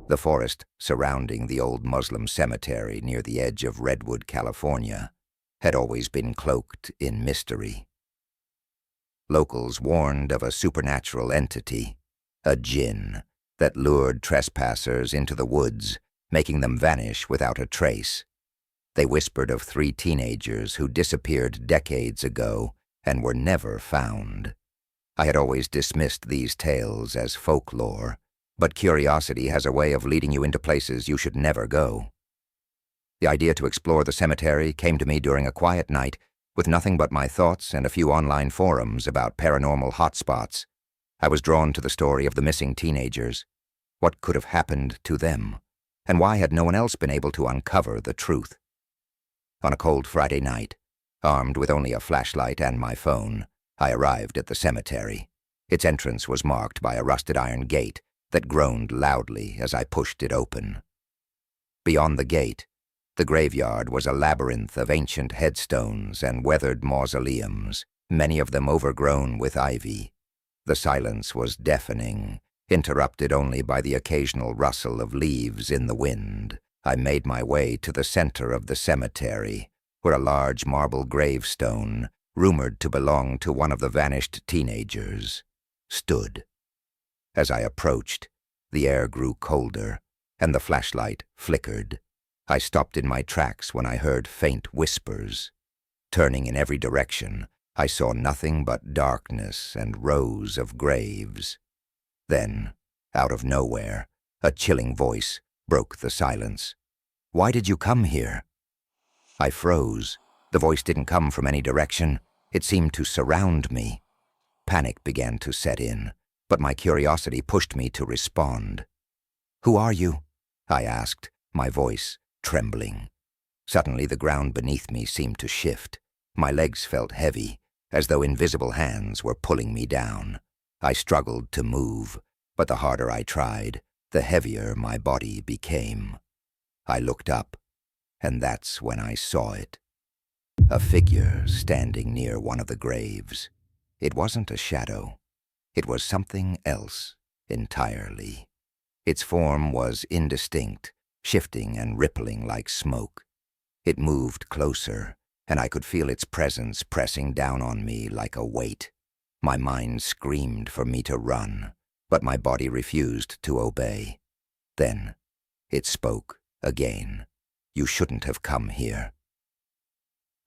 The forest surrounding the old Muslim cemetery near the edge of Redwood, California, had always been cloaked in mystery. Locals warned of a supernatural entity, a jinn, that lured trespassers into the woods, making them vanish without a trace. They whispered of 3 teenagers who disappeared decades ago and were never found. I had always dismissed these tales as folklore, but curiosity has a way of leading you into places you should never go. The idea to explore the cemetery came to me during a quiet night, with nothing but my thoughts and a few online forums about paranormal hotspots. I was drawn to the story of the missing teenagers. What could have happened to them? And why had no one else been able to uncover the truth? On a cold Friday night, armed with only a flashlight and my phone, I arrived at the cemetery. Its entrance was marked by a rusted iron gate that groaned loudly as I pushed it open. Beyond the gate, the graveyard was a labyrinth of ancient headstones and weathered mausoleums, many of them overgrown with ivy. The silence was deafening, interrupted only by the occasional rustle of leaves in the wind. I made my way to the center of the cemetery, where a large marble gravestone, rumored to belong to one of the vanished teenagers, stood. As I approached, the air grew colder, and the flashlight flickered. I stopped in my tracks when I heard faint whispers. Turning in every direction, I saw nothing but darkness and rows of graves. Then, out of nowhere, a chilling voice broke the silence. "Why did you come here?" I froze. The voice didn't come from any direction. It seemed to surround me. Panic began to set in, but my curiosity pushed me to respond. "Who are you?" I asked, my voice trembling. Suddenly the ground beneath me seemed to shift. My legs felt heavy, as though invisible hands were pulling me down. I struggled to move, but the harder I tried, the heavier my body became. I looked up, and that's when I saw it. A figure standing near one of the graves. It wasn't a shadow. It was something else entirely. Its form was indistinct, shifting and rippling like smoke. It moved closer, and I could feel its presence pressing down on me like a weight. My mind screamed for me to run, but my body refused to obey. Then it spoke again. "You shouldn't have come here."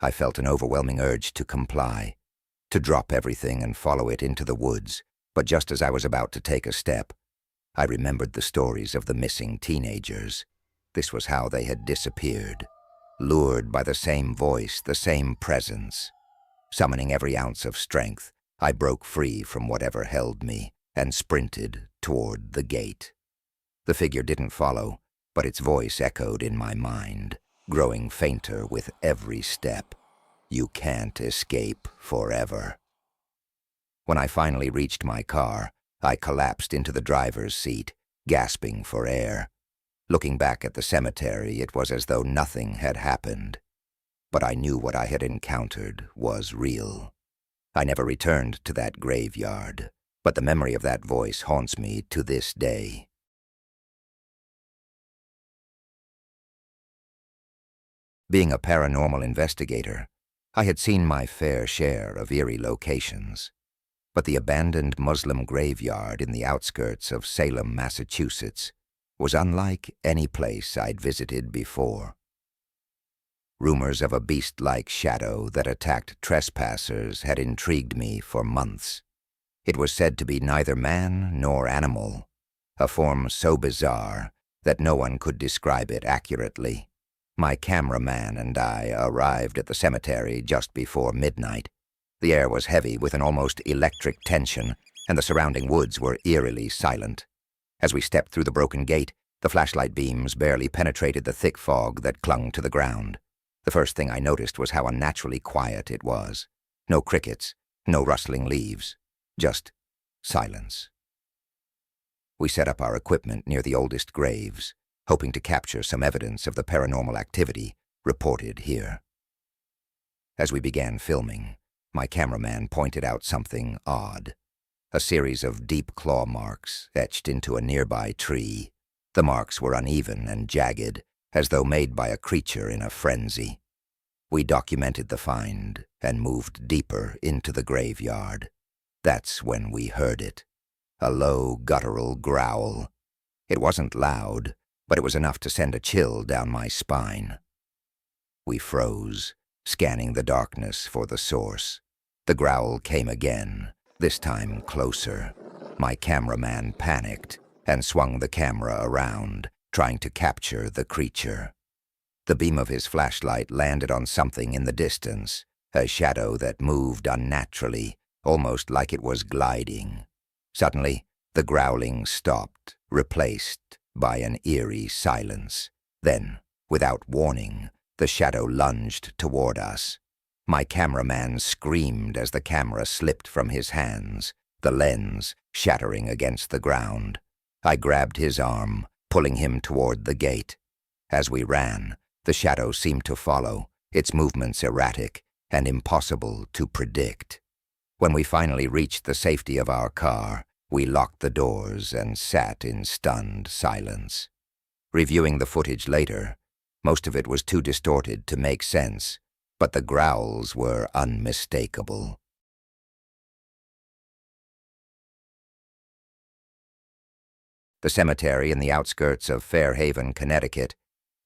I felt an overwhelming urge to comply, to drop everything and follow it into the woods, but just as I was about to take a step, I remembered the stories of the missing teenagers. This was how they had disappeared, lured by the same voice, the same presence. Summoning every ounce of strength, I broke free from whatever held me and sprinted toward the gate. The figure didn't follow, but its voice echoed in my mind, growing fainter with every step. "You can't escape forever." When I finally reached my car, I collapsed into the driver's seat, gasping for air. Looking back at the cemetery, it was as though nothing had happened. But I knew what I had encountered was real. I never returned to that graveyard, but the memory of that voice haunts me to this day. Being a paranormal investigator, I had seen my fair share of eerie locations. But the abandoned Muslim graveyard in the outskirts of Salem, Massachusetts, was unlike any place I'd visited before. Rumors of a beast-like shadow that attacked trespassers had intrigued me for months. It was said to be neither man nor animal, a form so bizarre that no one could describe it accurately. My cameraman and I arrived at the cemetery just before midnight. The air was heavy with an almost electric tension, and the surrounding woods were eerily silent. As we stepped through the broken gate, the flashlight beams barely penetrated the thick fog that clung to the ground. The first thing I noticed was how unnaturally quiet it was. No crickets, no rustling leaves, just silence. We set up our equipment near the oldest graves, hoping to capture some evidence of the paranormal activity reported here. As we began filming, my cameraman pointed out something odd. A series of deep claw marks etched into a nearby tree, The marks were uneven and jagged, as though made by a creature in a frenzy. We documented the find and moved deeper into the graveyard. That's when we heard it. A low, guttural growl. It wasn't loud, but it was enough to send a chill down my spine. We froze, scanning the darkness for the source. The growl came again, this time closer. My cameraman panicked and swung the camera around, trying to capture the creature. The beam of his flashlight landed on something in the distance, a shadow that moved unnaturally, almost like it was gliding. Suddenly, the growling stopped, replaced by an eerie silence. Then, without warning, the shadow lunged toward us. My cameraman screamed as the camera slipped from his hands, the lens shattering against the ground. I grabbed his arm, pulling him toward the gate. As we ran, the shadow seemed to follow, its movements erratic and impossible to predict. When we finally reached the safety of our car, we locked the doors and sat in stunned silence. Reviewing the footage later, most of it was too distorted to make sense, but the growls were unmistakable. The cemetery in the outskirts of Fairhaven, Connecticut,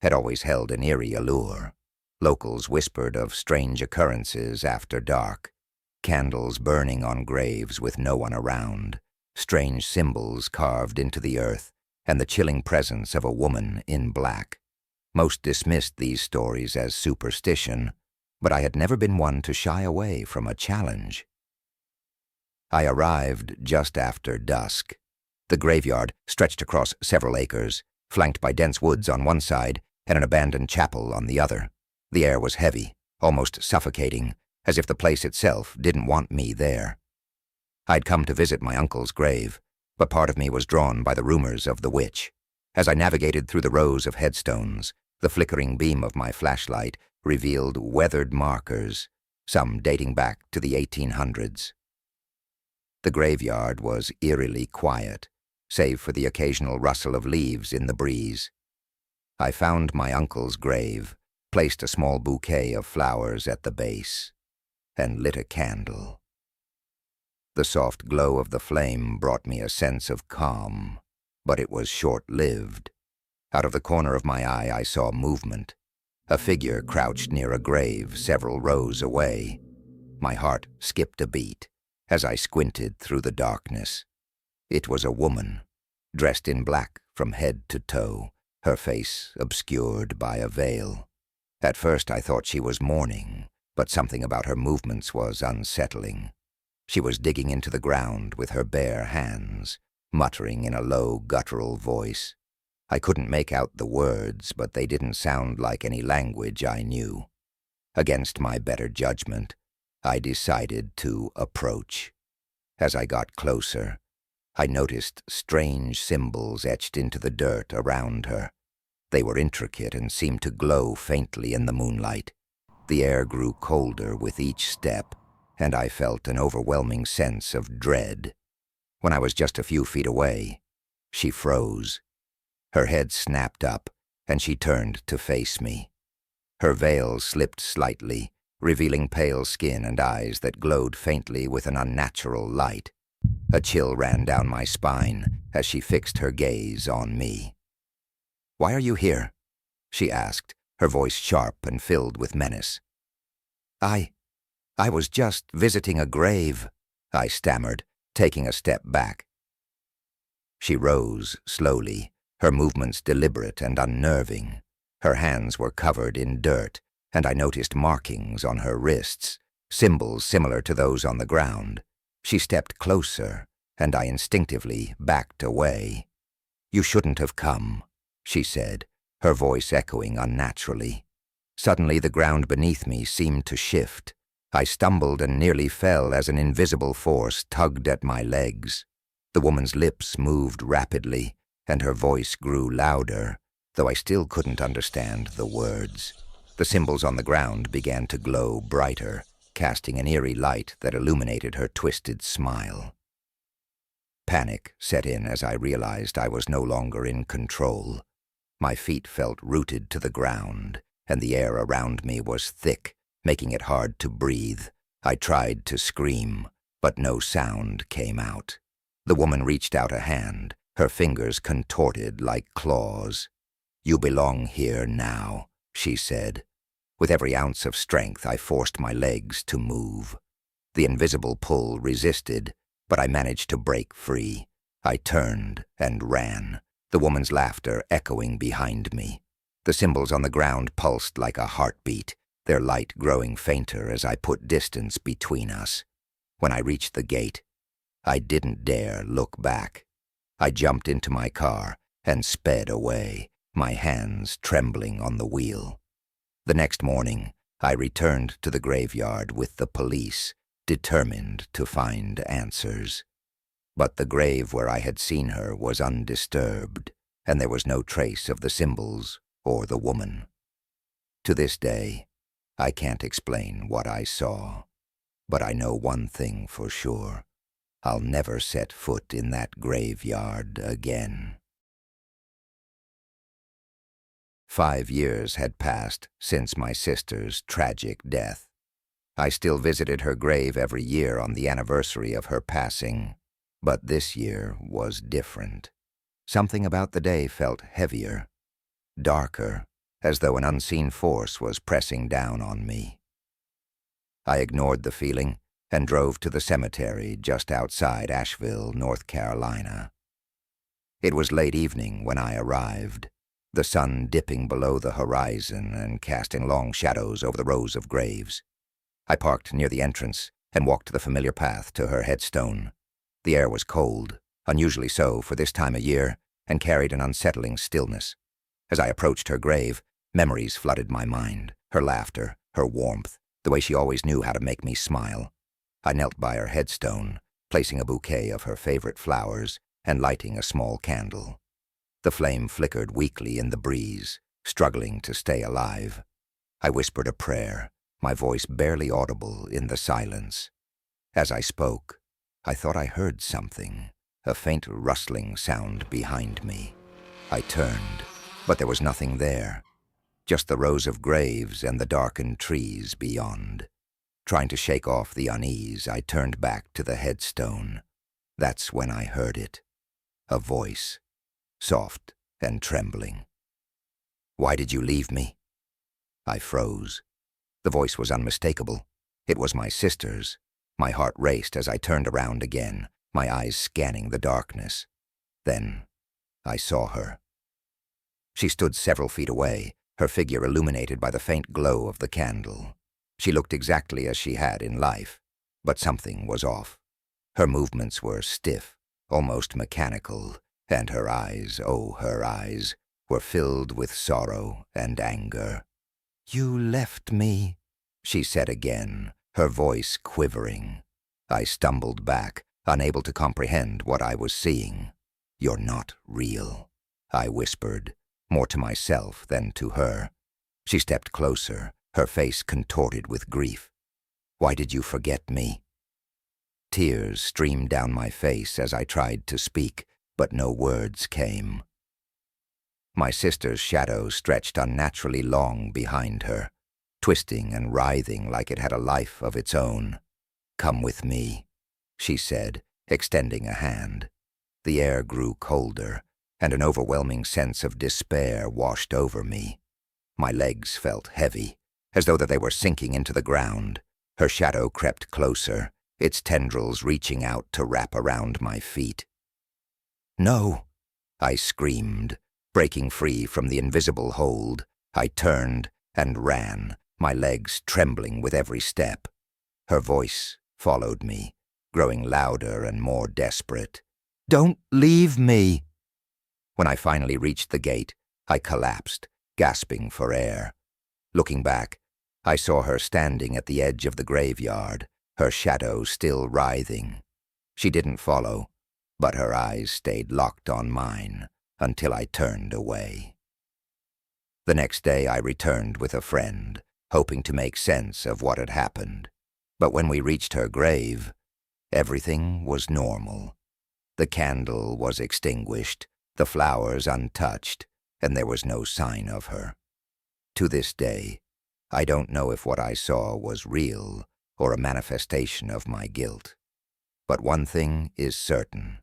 had always held an eerie allure. Locals whispered of strange occurrences after dark, candles burning on graves with no one around, strange symbols carved into the earth, and the chilling presence of a woman in black. Most dismissed these stories as superstition, but I had never been one to shy away from a challenge. I arrived just after dusk. The graveyard stretched across several acres, flanked by dense woods on one side and an abandoned chapel on the other. The air was heavy, almost suffocating, as if the place itself didn't want me there. I'd come to visit my uncle's grave, but part of me was drawn by the rumors of the witch. As I navigated through the rows of headstones, the flickering beam of my flashlight revealed weathered markers, some dating back to the 1800s. The graveyard was eerily quiet, save for the occasional rustle of leaves in the breeze. I found my uncle's grave, placed a small bouquet of flowers at the base, and lit a candle. The soft glow of the flame brought me a sense of calm, but it was short-lived. Out of the corner of my eye I saw movement. A figure crouched near a grave several rows away. My heart skipped a beat as I squinted through the darkness. It was a woman, dressed in black from head to toe, her face obscured by a veil. At first I thought she was mourning, but something about her movements was unsettling. She was digging into the ground with her bare hands, muttering in a low, guttural voice. I couldn't make out the words, but they didn't sound like any language I knew. Against my better judgment, I decided to approach. As I got closer, I noticed strange symbols etched into the dirt around her. They were intricate and seemed to glow faintly in the moonlight. The air grew colder with each step, and I felt an overwhelming sense of dread. When I was just a few feet away, she froze. Her head snapped up, and she turned to face me. Her veil slipped slightly, revealing pale skin and eyes that glowed faintly with an unnatural light. A chill ran down my spine as she fixed her gaze on me. "Why are you here?" she asked, her voice sharp and filled with menace. I was just visiting a grave," I stammered, taking a step back. She rose slowly, her movements deliberate and unnerving. Her hands were covered in dirt, and I noticed markings on her wrists, symbols similar to those on the ground. She stepped closer, and I instinctively backed away. "You shouldn't have come," she said, her voice echoing unnaturally. Suddenly the ground beneath me seemed to shift. I stumbled and nearly fell as an invisible force tugged at my legs. The woman's lips moved rapidly, and her voice grew louder, though I still couldn't understand the words. The symbols on the ground began to glow brighter, casting an eerie light that illuminated her twisted smile. Panic set in as I realized I was no longer in control. My feet felt rooted to the ground, and the air around me was thick, making it hard to breathe. I tried to scream, but no sound came out. The woman reached out a hand, her fingers contorted like claws. "You belong here now," she said. With every ounce of strength, I forced my legs to move. The invisible pull resisted, but I managed to break free. I turned and ran, the woman's laughter echoing behind me. The symbols on the ground pulsed like a heartbeat, their light growing fainter as I put distance between us. When I reached the gate, I didn't dare look back. I jumped into my car and sped away, my hands trembling on the wheel. The next morning, I returned to the graveyard with the police, determined to find answers. But the grave where I had seen her was undisturbed, and there was no trace of the symbols or the woman. To this day, I can't explain what I saw, but I know one thing for sure. I'll never set foot in that graveyard again. 5 years had passed since my sister's tragic death. I still visited her grave every year on the anniversary of her passing, but this year was different. Something about the day felt heavier, darker, as though an unseen force was pressing down on me. I ignored the feeling and drove to the cemetery just outside Asheville, North Carolina. It was late evening when I arrived, the sun dipping below the horizon and casting long shadows over the rows of graves. I parked near the entrance and walked the familiar path to her headstone. The air was cold, unusually so for this time of year, and carried an unsettling stillness. As I approached her grave, memories flooded my mind, her laughter, her warmth, the way she always knew how to make me smile. I knelt by her headstone, placing a bouquet of her favorite flowers and lighting a small candle. The flame flickered weakly in the breeze, struggling to stay alive. I whispered a prayer, my voice barely audible in the silence. As I spoke, I thought I heard something, a faint rustling sound behind me. I turned, but there was nothing there, just the rows of graves and the darkened trees beyond. Trying to shake off the unease, I turned back to the headstone. That's when I heard it. A voice, soft and trembling. "Why did you leave me?" I froze. The voice was unmistakable. It was my sister's. My heart raced as I turned around again, my eyes scanning the darkness. Then I saw her. She stood several feet away, her figure illuminated by the faint glow of the candle. She looked exactly as she had in life, but something was off. Her movements were stiff, almost mechanical, and her eyes, oh, her eyes, were filled with sorrow and anger. "You left me," she said again, her voice quivering. I stumbled back, unable to comprehend what I was seeing. "You're not real," I whispered, more to myself than to her. She stepped closer, her face contorted with grief. "Why did you forget me?" Tears streamed down my face as I tried to speak, but no words came. My sister's shadow stretched unnaturally long behind her, twisting and writhing like it had a life of its own. "Come with me," she said, extending a hand. The air grew colder, and an overwhelming sense of despair washed over me. My legs felt heavy, as though they were sinking into the ground. Her shadow crept closer, its tendrils reaching out to wrap around my feet. "No!" I screamed, breaking free from the invisible hold. I turned and ran, my legs trembling with every step. Her voice followed me, growing louder and more desperate. "Don't leave me!" When I finally reached the gate, I collapsed, gasping for air. Looking back, I saw her standing at the edge of the graveyard, her shadow still writhing. She didn't follow, but her eyes stayed locked on mine until I turned away. The next day I returned with a friend, hoping to make sense of what had happened. But when we reached her grave, everything was normal. The candle was extinguished, the flowers untouched, and there was no sign of her. To this day, I don't know if what I saw was real or a manifestation of my guilt. But one thing is certain.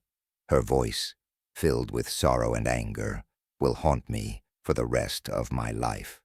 Her voice, filled with sorrow and anger, will haunt me for the rest of my life.